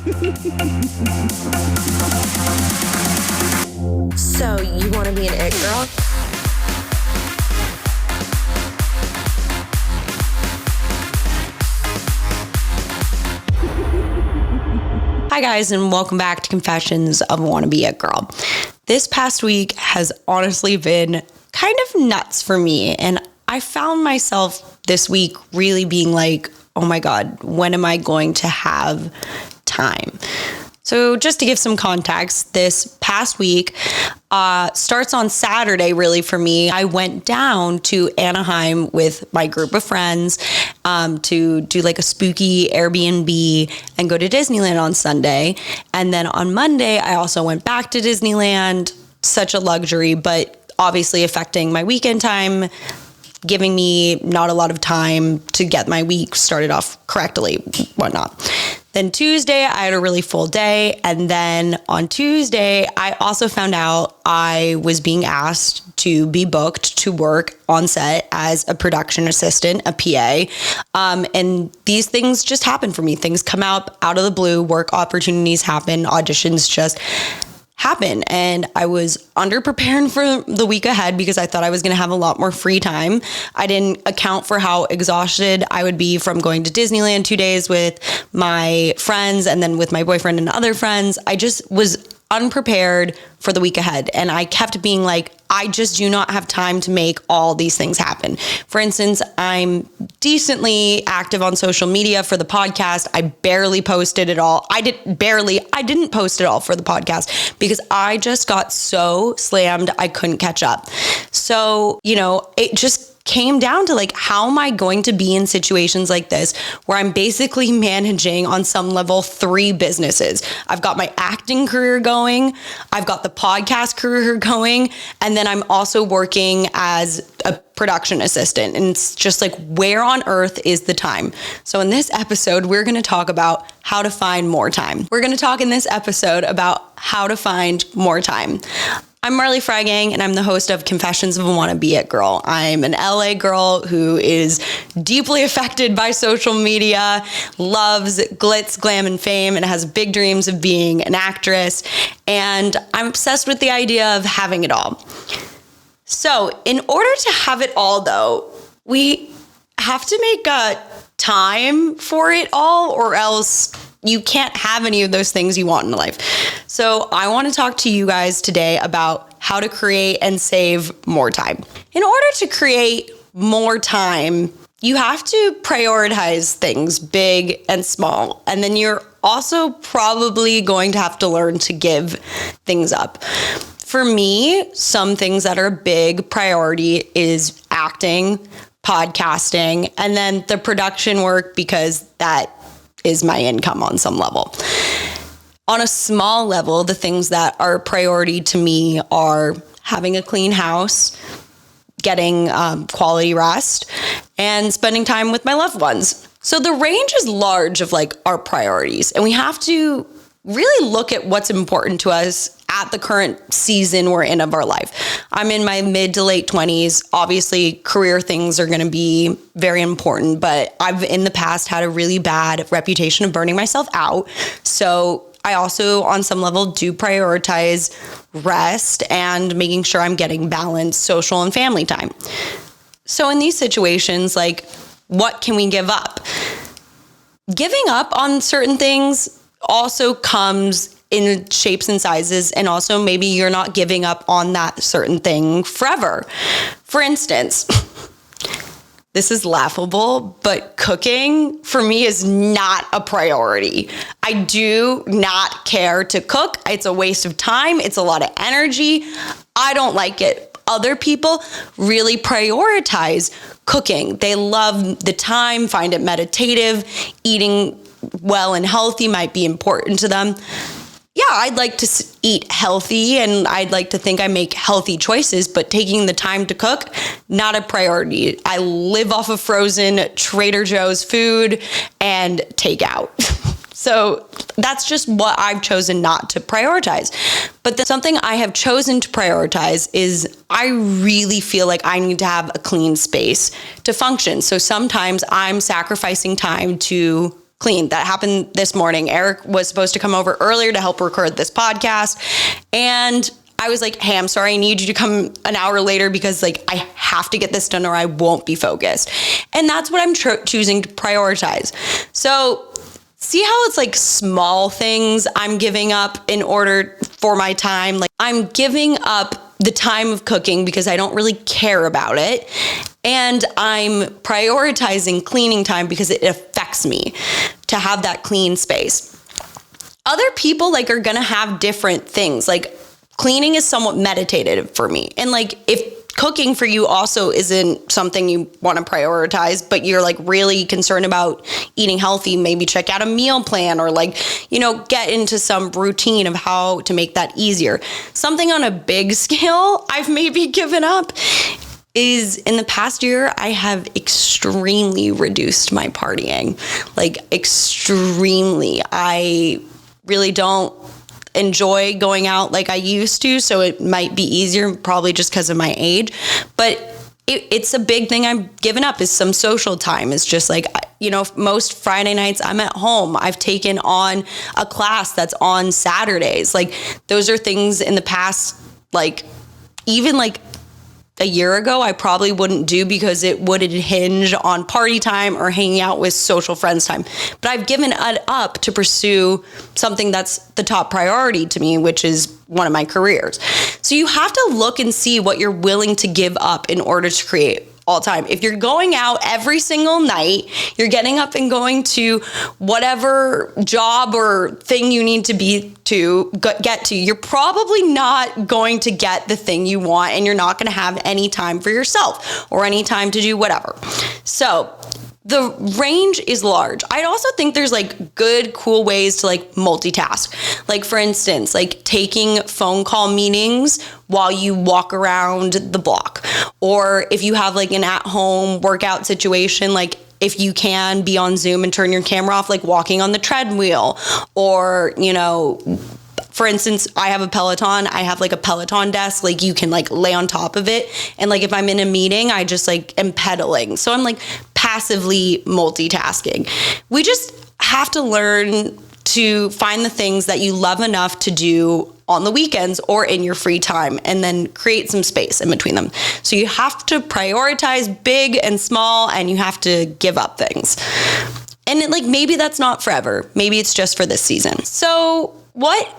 So, you want to be an it girl? Hi guys, and welcome back to Confessions of a Wannabe It Girl. This past week has honestly been kind of nuts for me, and I found myself this week really being like, oh my God, when am I going to have time? So just to give some context, this past week starts on Saturday, really, for me. I went down to Anaheim with my group of friends to do like a spooky Airbnb and go to Disneyland on Sunday. And then on Monday, I also went back to Disneyland. Such a luxury, but obviously affecting my weekend time, giving me not a lot of time to get my week started off correctly, whatnot. Then Tuesday, I had a really full day. And then on Tuesday, I also found out I was being asked to be booked to work on set as a production assistant, a PA. And these things just happen for me. Things come out of the blue, work opportunities happen, auditions just happen. And I was underprepared for the week ahead because I thought I was going to have a lot more free time. I didn't account for how exhausted I would be from going to Disneyland 2 days with my friends and then with my boyfriend and other friends. I just was unprepared for the week ahead. And I kept being like, I just do not have time to make all these things happen. For instance, I'm decently active on social media for the podcast. I barely posted it all. I didn't post it all for the podcast because I just got so slammed I couldn't catch up. So, it just came down to like, how am I going to be in situations like this where I'm basically managing on some level 3 businesses? I've got my acting career going, I've got the podcast career going, and then I'm also working as a production assistant. And it's just like, where on earth is the time? So in this episode, we're going to talk about how to find more time. We're going to talk in this episode about how to find more time. I'm Marley Freygang, and I'm the host of Confessions of a Wannabe It Girl. I'm an LA girl who is deeply affected by social media, loves glitz, glam, and fame, and has big dreams of being an actress. And I'm obsessed with the idea of having it all. So in order to have it all, though, we have to make time for it all, or else you can't have any of those things you want in life. So I want to talk to you guys today about how to create and save more time. In order to create more time, you have to prioritize things big and small. And then you're also probably going to have to learn to give things up. For me, some things that are a big priority is acting, podcasting, and then the production work, because that is my income on some level. On a small level, the things that are a priority to me are having a clean house, getting quality rest, and spending time with my loved ones. So the range is large of like our priorities, and we have to really look at what's important to us at the current season we're in of our life. I'm in my mid to late 20s. Obviously, career things are going to be very important, but I've in the past had a really bad reputation of burning myself out. So I also, on some level, do prioritize rest and making sure I'm getting balanced social and family time. So in these situations, like, what can we give up? Giving up on certain things also comes in shapes and sizes, and also maybe you're not giving up on that certain thing forever. For instance, this is laughable, but cooking for me is not a priority. I do not care to cook. It's a waste of time. It's a lot of energy. I don't like it. Other people really prioritize cooking. They love the time, find it meditative. Eating well and healthy might be important to them. Yeah, I'd like to eat healthy and I'd like to think I make healthy choices, but taking the time to cook, not a priority. I live off of frozen Trader Joe's food and takeout. So that's just what I've chosen not to prioritize. But something I have chosen to prioritize is I really feel like I need to have a clean space to function. So sometimes I'm sacrificing time to clean. That happened this morning. Eric was supposed to come over earlier to help record this podcast. And I was like, hey, I'm sorry, I need you to come an hour later because like I have to get this done or I won't be focused. And that's what I'm choosing to prioritize. So see how it's like small things I'm giving up in order for my time. Like I'm giving up the time of cooking because I don't really care about it. And I'm prioritizing cleaning time because it affects me to have that clean space. Other people like are gonna have different things. Like cleaning is somewhat meditative for me. And like if cooking for you also isn't something you want to prioritize, but you're like really concerned about eating healthy, maybe check out a meal plan or like, you know, get into some routine of how to make that easier. Something on a big scale I've maybe given up is in the past year, I have extremely reduced my partying, like extremely. I really don't enjoy going out like I used to, so it might be easier, probably just because of my age, but it's a big thing I've given up is some social time. It's just like, you know, most Friday nights I'm at home. I've taken on a class that's on Saturdays. Like those are things in the past, like even like a year ago, I probably wouldn't do because it would hinge on party time or hanging out with social friends time. But I've given it up to pursue something that's the top priority to me, which is one of my careers. So you have to look and see what you're willing to give up in order to create all time. If you're going out every single night, you're getting up and going to whatever job or thing you need to get to, you're probably not going to get the thing you want, and you're not going to have any time for yourself or any time to do whatever. So the range is large. I also think there's like good, cool ways to like multitask. Like for instance, like taking phone call meetings while you walk around the block. Or if you have like an at-home workout situation, like if you can be on Zoom and turn your camera off, like walking on the treadmill. Or, you know, for instance, I have a Peloton. I have like a Peloton desk. Like you can like lay on top of it. And like if I'm in a meeting, I just like am pedaling. So I'm like passively multitasking. We just have to learn to find the things that you love enough to do on the weekends or in your free time, and then create some space in between them. So you have to prioritize big and small, and you have to give up things. And it, like maybe that's not forever. Maybe it's just for this season. So what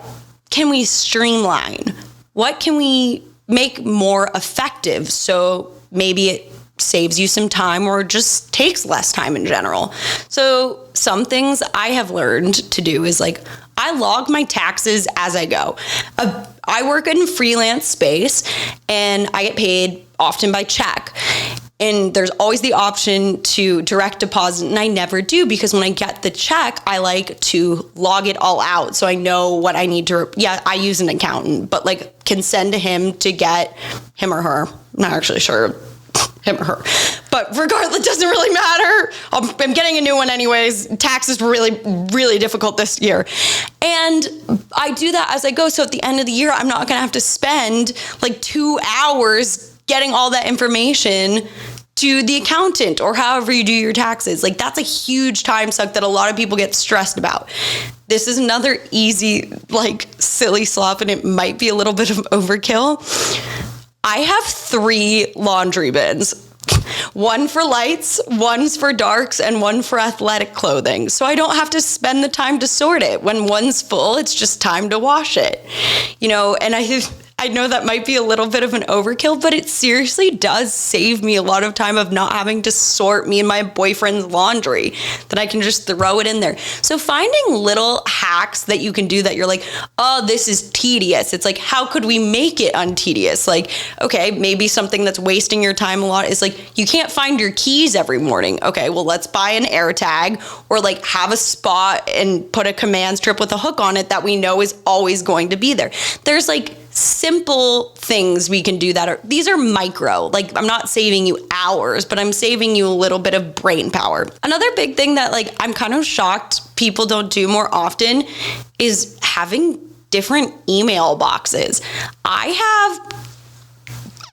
can we streamline? What can we make more effective? So maybe it saves you some time or just takes less time in general. So some things I have learned to do is like, I log my taxes as I go. I work in freelance space and I get paid often by check. And there's always the option to direct deposit, and I never do because when I get the check, I like to log it all out so I know what I need to. I use an accountant, but like can send to him to get him or her. I'm not actually sure. Him or her. But regardless, it doesn't really matter. I'm getting a new one anyways. Taxes were really, really difficult this year. And I do that as I go. So at the end of the year, I'm not going to have to spend like 2 hours getting all that information to the accountant or however you do your taxes. Like that's a huge time suck that a lot of people get stressed about. This is another easy, like silly slop, and it might be a little bit of overkill. I have 3 laundry bins. One for lights, one's for darks, and one for athletic clothing. So I don't have to spend the time to sort it. When one's full, it's just time to wash it. You know, and I know that might be a little bit of an overkill, but it seriously does save me a lot of time of not having to sort me and my boyfriend's laundry, that I can just throw it in there. So finding little hacks that you can do that you're like, oh, this is tedious. It's like, how could we make it untedious? Like, okay, maybe something that's wasting your time a lot is like, you can't find your keys every morning. Okay, well, let's buy an air tag or like have a spot and put a command strip with a hook on it that we know is always going to be there. There's like simple things we can do these are micro. Like I'm not saving you hours, but I'm saving you a little bit of brain power. Another big thing that like I'm kind of shocked people don't do more often is having different email boxes. I have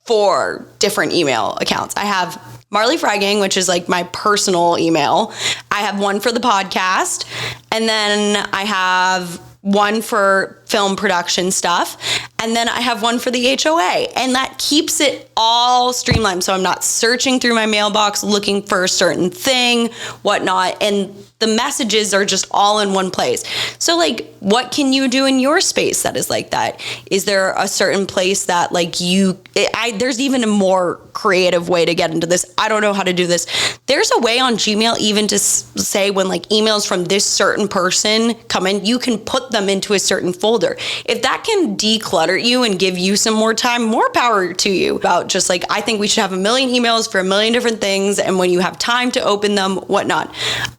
4 different email accounts. I have Marley Freygang, which is like my personal email. I have one for the podcast, and then I have one for film production stuff, and then I have one for the HOA, and that keeps it all streamlined. So I'm not searching through my mailbox looking for a certain thing, whatnot, and the messages are just all in one place. So like, what can you do in your space that is like that? Is there a certain place that like there's even a more creative way to get into this. I don't know how to do this. There's a way on Gmail even to say when like emails from this certain person come in, you can put them into a certain folder. If that can declutter you and give you some more time, more power to you. About just like, I think we should have a million emails for a million different things, and when you have time to open them, whatnot.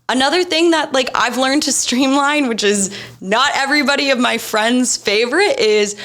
Another thing that like I've learned to streamline, which is not everybody of my friends' favorite, is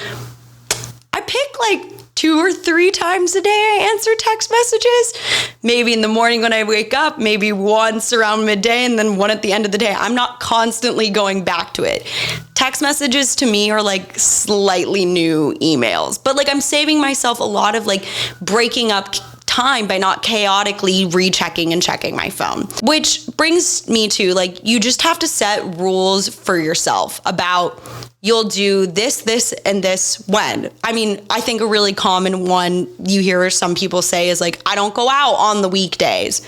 I pick like 2 or 3 times a day I answer text messages. Maybe in the morning when I wake up, maybe once around midday, and then one at the end of the day. I'm not constantly going back to it. Text messages to me are like slightly new emails, but like I'm saving myself a lot of like breaking up time by not chaotically rechecking and checking my phone. Which brings me to like, you just have to set rules for yourself about you'll do this, and this when. I mean, I think a really common one you hear some people say is like, I don't go out on the weekdays.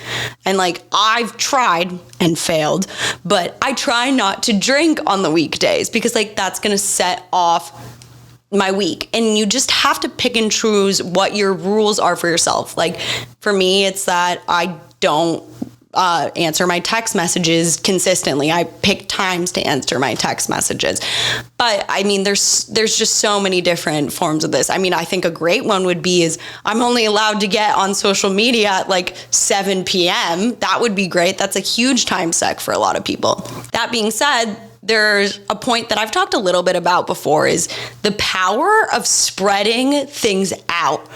And like, I've tried and failed, but I try not to drink on the weekdays because like that's gonna set off my week. And you just have to pick and choose what your rules are for yourself. Like for me, it's that I don't answer my text messages consistently. I pick times to answer my text messages. But I mean, there's just so many different forms of this. I mean, I think a great one would be is I'm only allowed to get on social media at like 7 p.m. That would be great. That's a huge time suck for a lot of people. That being said, there's a point that I've talked a little bit about before is the power of spreading things out.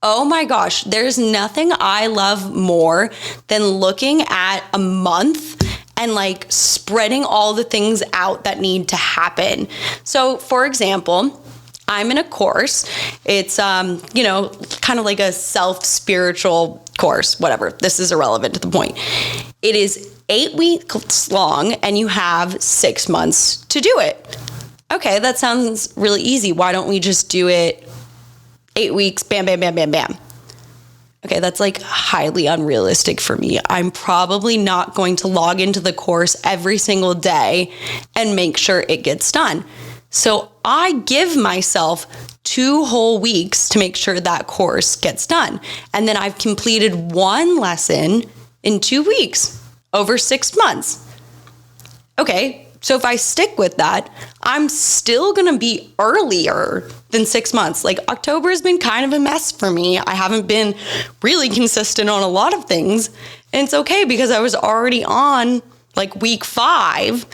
Oh my gosh, there's nothing I love more than looking at a month and like spreading all the things out that need to happen. So for example, I'm in a course. It's, kind of like a self-spiritual course, whatever. This is irrelevant to the point. It is 8 weeks long and you have 6 months to do it. Okay, that sounds really easy. Why don't we just do it 8 weeks, bam, bam, bam, bam, bam. Okay, that's like highly unrealistic for me. I'm probably not going to log into the course every single day and make sure it gets done. So I give myself 2 whole weeks to make sure that course gets done. And then I've completed 1 lesson in 2 weeks over 6 months. Okay, so if I stick with that, I'm still gonna be earlier than 6 months. Like October has been kind of a mess for me. I haven't been really consistent on a lot of things. And it's okay because I was already on like week 5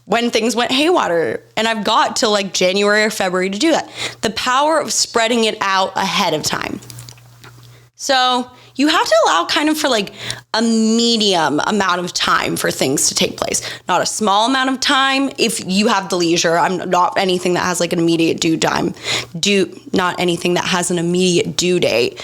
when things went haywire, and I've got till like January or February to do that. The power of spreading it out ahead of time. So you have to allow kind of for like a medium amount of time for things to take place. Not a small amount of time if you have the leisure. I'm not anything that has like an immediate not anything that has an immediate due date.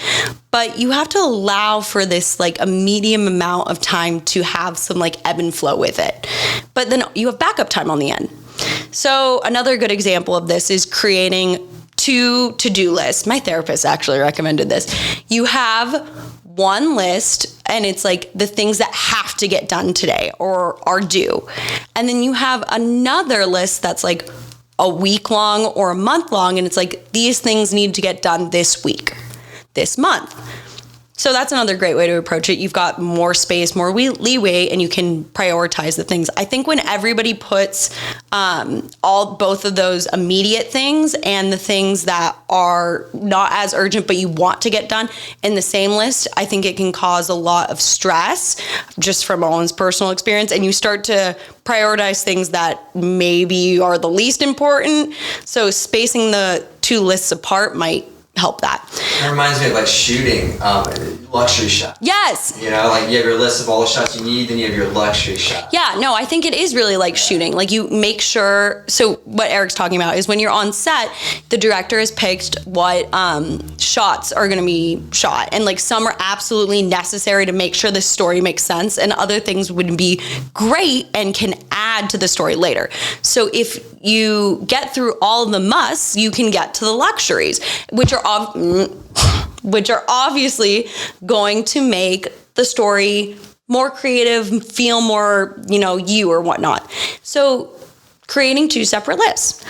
But you have to allow for this like a medium amount of time to have some like ebb and flow with it. But then you have backup time on the end. So another good example of this is creating 2 to-do lists. My therapist actually recommended this. You have one list and it's like the things that have to get done today or are due. And then you have another list that's like a week long or a month long, and it's like these things need to get done this week, this month. So that's another great way to approach it. You've got more space, more leeway, and you can prioritize the things. I think when everybody puts both of those immediate things and the things that are not as urgent but you want to get done in the same list, I think it can cause a lot of stress just from one's personal experience. And you start to prioritize things that maybe are the least important. So spacing the 2 lists apart might help that. It reminds me of like shooting. luxury shot. Yes. You know, like you have your list of all the shots you need, then you have your luxury shot. Yeah, no, I think it is really like shooting. Like you make sure, so what Eric's talking about is when you're on set, the director has picked what shots are going to be shot. And like some are absolutely necessary to make sure the story makes sense, and other things would be great and can add to the story later. So if you get through all the musts, you can get to the luxuries, which are obviously going to make the story more creative, feel more, you or whatnot. So creating 2 separate lists.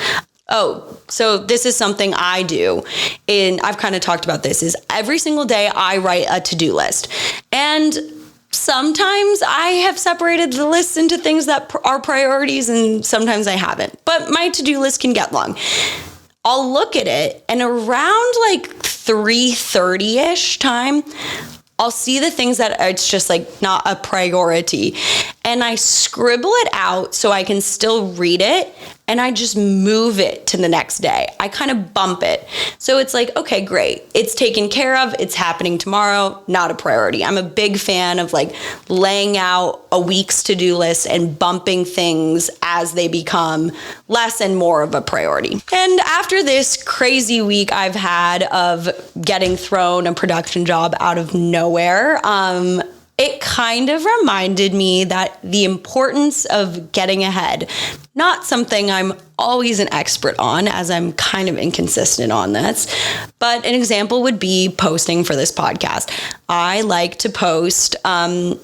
Oh, so this is something I do, and I've kind of talked about this, is every single day I write a to-do list. And sometimes I have separated the lists into things that are priorities, and sometimes I haven't. But my to-do list can get long. I'll look at it, and around like 3:30-ish time, I'll see the things that it's just like not a priority. And I scribble it out so I can still read it, and I just move it to the next day. I kind of bump it. So it's like, okay, great. It's taken care of. It's happening tomorrow. Not a priority. I'm a big fan of like laying out a week's to-do list and bumping things as they become less and more of a priority. And after this crazy week I've had of getting thrown a production job out of nowhere, it kind of reminded me that the importance of getting ahead, not something I'm always an expert on, as I'm kind of inconsistent on this, but an example would be posting for this podcast. I like to post, in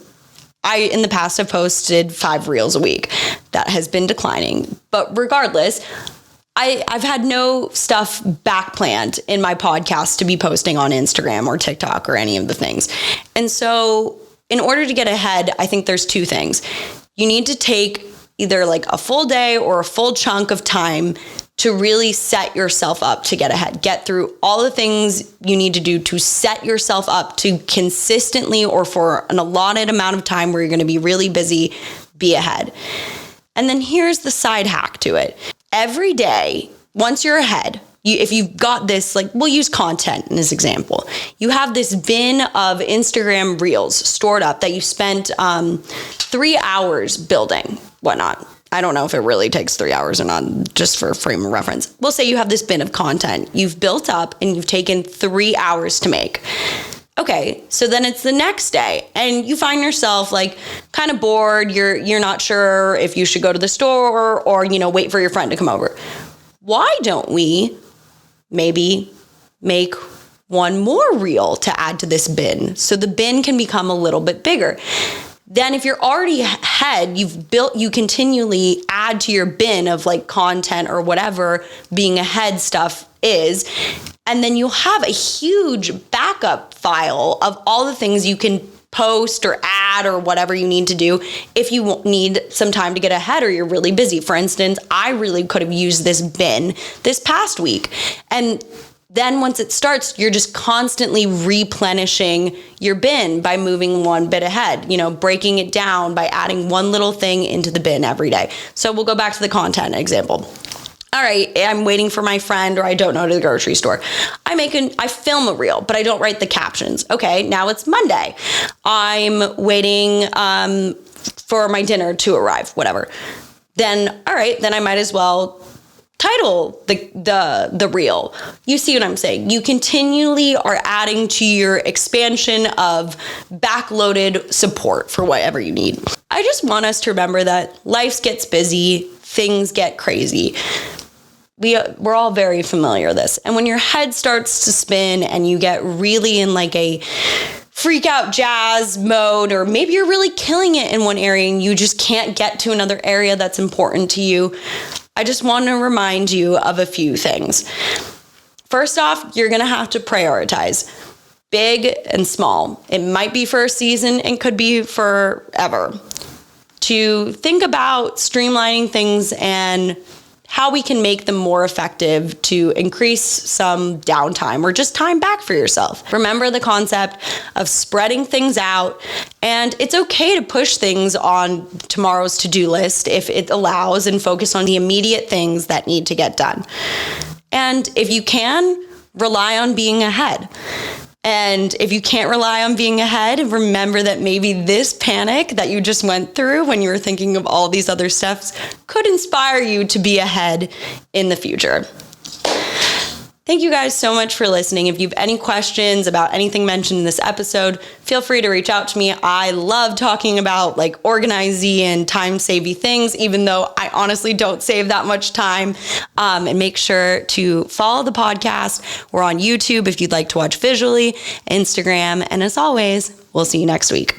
the past have posted 5 reels a week. That has been declining, but regardless, I've had no stuff back planned in my podcast to be posting on Instagram or TikTok or any of the things. And so in order to get ahead, I think there's 2 things. You need to take either like a full day or a full chunk of time to really set yourself up to get ahead. Get through all the things you need to do to set yourself up to consistently, or for an allotted amount of time where you're going to be really busy, be ahead. And then here's the side hack to it. Every day, once you're ahead, if you've got this, like we'll use content in this example, you have this bin of Instagram reels stored up that you spent 3 hours building, whatnot. I don't know if it really takes 3 hours or not, just for a frame of reference. We'll say you have this bin of content you've built up and you've taken 3 hours to make. Okay, so then it's the next day and you find yourself like kind of bored. You're not sure if you should go to the store or wait for your friend to come over. Why don't we maybe make one more reel to add to this bin so the bin can become a little bit bigger? Then if you're already ahead, you continually add to your bin of like content or whatever being ahead stuff is. And then you'll have a huge backup file of all the things you can post or add or whatever you need to do if you need some time to get ahead or you're really busy. For instance, I really could have used this bin this past week. And then once it starts, you're just constantly replenishing your bin by moving one bit ahead, breaking it down by adding one little thing into the bin every day. So we'll go back to the content example. All right, I'm waiting for my friend, or I don't know, to the grocery store. I film a reel, but I don't write the captions. Okay, now it's Monday. I'm waiting for my dinner to arrive, whatever. Then, all right, then I might as well title the reel. You see what I'm saying? You continually are adding to your expansion of backloaded support for whatever you need. I just want us to remember that life gets busy, things get crazy. We're all very familiar with this. And when your head starts to spin and you get really in like a freak out jazz mode, or maybe you're really killing it in one area and you just can't get to another area that's important to you, I just want to remind you of a few things. First off, you're going to have to prioritize big and small. It might be for a season and could be forever. To think about streamlining things and how we can make them more effective to increase some downtime or just time back for yourself. Remember the concept of spreading things out, and it's okay to push things on tomorrow's to-do list if it allows, and focus on the immediate things that need to get done. And if you can, rely on being ahead. And if you can't rely on being ahead, remember that maybe this panic that you just went through when you were thinking of all these other steps could inspire you to be ahead in the future. Thank you guys so much for listening. If you have any questions about anything mentioned in this episode, feel free to reach out to me. I love talking about like organizing and time-saving things, even though I honestly don't save that much time. And make sure to follow the podcast. We're on YouTube if you'd like to watch visually, Instagram, and as always, we'll see you next week.